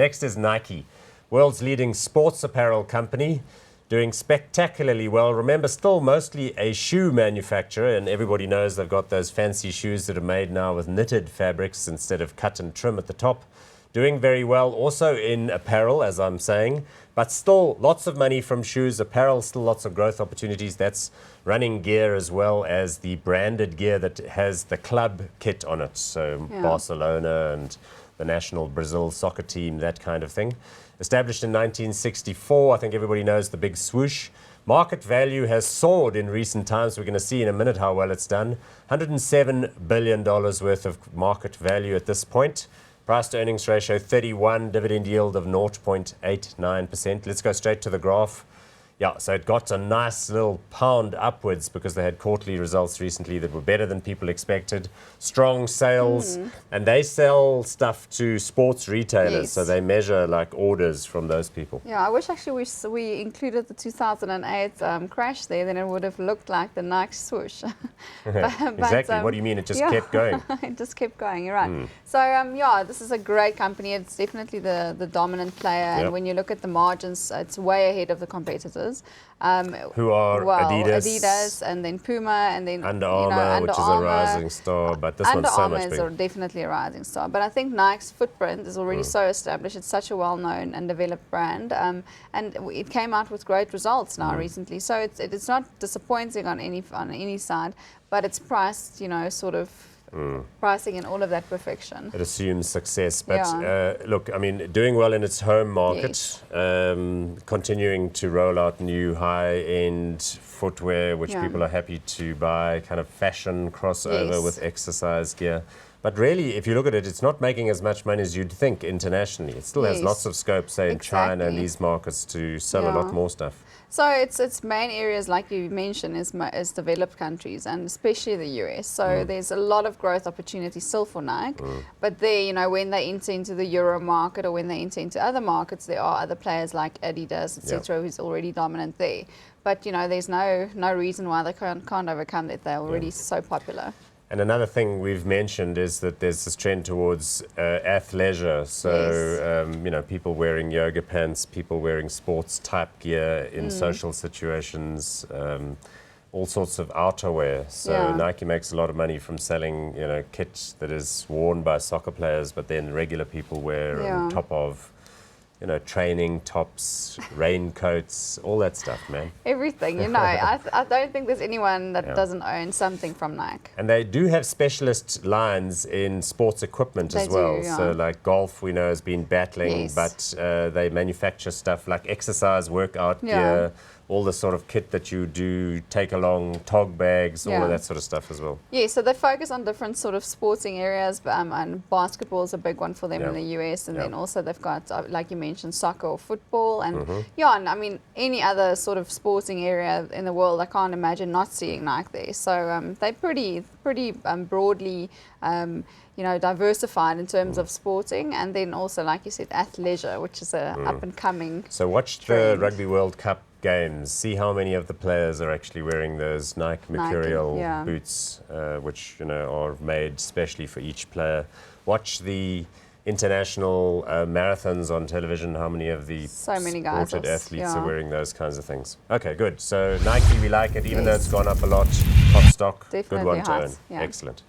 Next is Nike, world's leading sports apparel company, doing spectacularly well. Remember, still mostly a shoe manufacturer, and everybody knows they've got those fancy shoes that are made now with knitted fabrics instead of cut and trim at the top. Doing very well also in apparel, as I'm saying, but still lots of money from shoes. Apparel, still lots of growth opportunities. That's running gear as well as the branded gear that has the club kit on it. So Barcelona and the national Brazil soccer team, that kind of thing. Established in 1964, I think everybody knows the big swoosh. Market value has soared in recent times. We're going to see in a minute how well it's done. $107 billion worth of market value at this point. Price to earnings ratio 31, dividend yield of 0.89%. Let's go straight to the graph. Yeah, so it got a nice little pound upwards because they had quarterly results recently that were better than people expected. Strong sales, and they sell stuff to sports retailers, so they measure like orders from those people. Yeah, I wish actually we included the 2008 crash there, then it would have looked like the Nike swoosh. Exactly, what do you mean? It just kept going? It just kept going, you're right. So yeah, this is a great company. It's definitely the dominant player, and when you look at the margins, it's way ahead of the competitors. Who are Adidas, and then Puma, and then Under Armour, which is a rising star, but this one's so much bigger. Under Armour is definitely a rising star, but I think Nike's footprint is already so established. It's such a well-known and developed brand, and it came out with great results now recently. So it's not disappointing on any side, but it's priced, sort of. Pricing and all of that perfection. It assumes success, but look, I mean, doing well in its home market, continuing to roll out new high-end footwear, which people are happy to buy, kind of fashion crossover with exercise gear. But really, if you look at it, it's not making as much money as you'd think internationally. It still has lots of scope, say, in China and these markets to sell a lot more stuff. So its main areas, like you mentioned, is developed countries, and especially the US. So there's a lot of growth opportunity still for Nike. But there, when they enter into the Euro market or when they enter into other markets, there are other players like Adidas, etc., who's already dominant there. But there's no reason why they can't overcome that. They're already so popular. And another thing we've mentioned is that there's this trend towards athleisure. So, people wearing yoga pants, people wearing sports type gear in social situations, all sorts of outerwear. So Nike makes a lot of money from selling, kit that is worn by soccer players, but then regular people wear on top of, training tops, raincoats, all that stuff, man. Everything, I don't think there's anyone that doesn't own something from Nike. And they do have specialist lines in sports equipment as well. So like golf, we know, has been battling, but they manufacture stuff like exercise, workout gear, all the sort of kit that you do take along, tog bags, all of that sort of stuff as well. Yeah, so they focus on different sort of sporting areas, and basketball is a big one for them in the US, and then also they've got, like you mentioned, soccer or football, and and I mean, any other sort of sporting area in the world, I can't imagine not seeing Nike there. So they're pretty broadly diversified in terms of sporting, and then also, like you said, athleisure, which is a up-and-coming So watch the Rugby World Cup games, see how many of the players are actually wearing those Nike Mercurial boots, which are made specially for each player. Watch the international marathons on television, how many of the sported athletes are wearing those kinds of things. Okay, good. So Nike, we like it, even though it's gone up a lot. Top stock, definitely good one to hot. own. Excellent.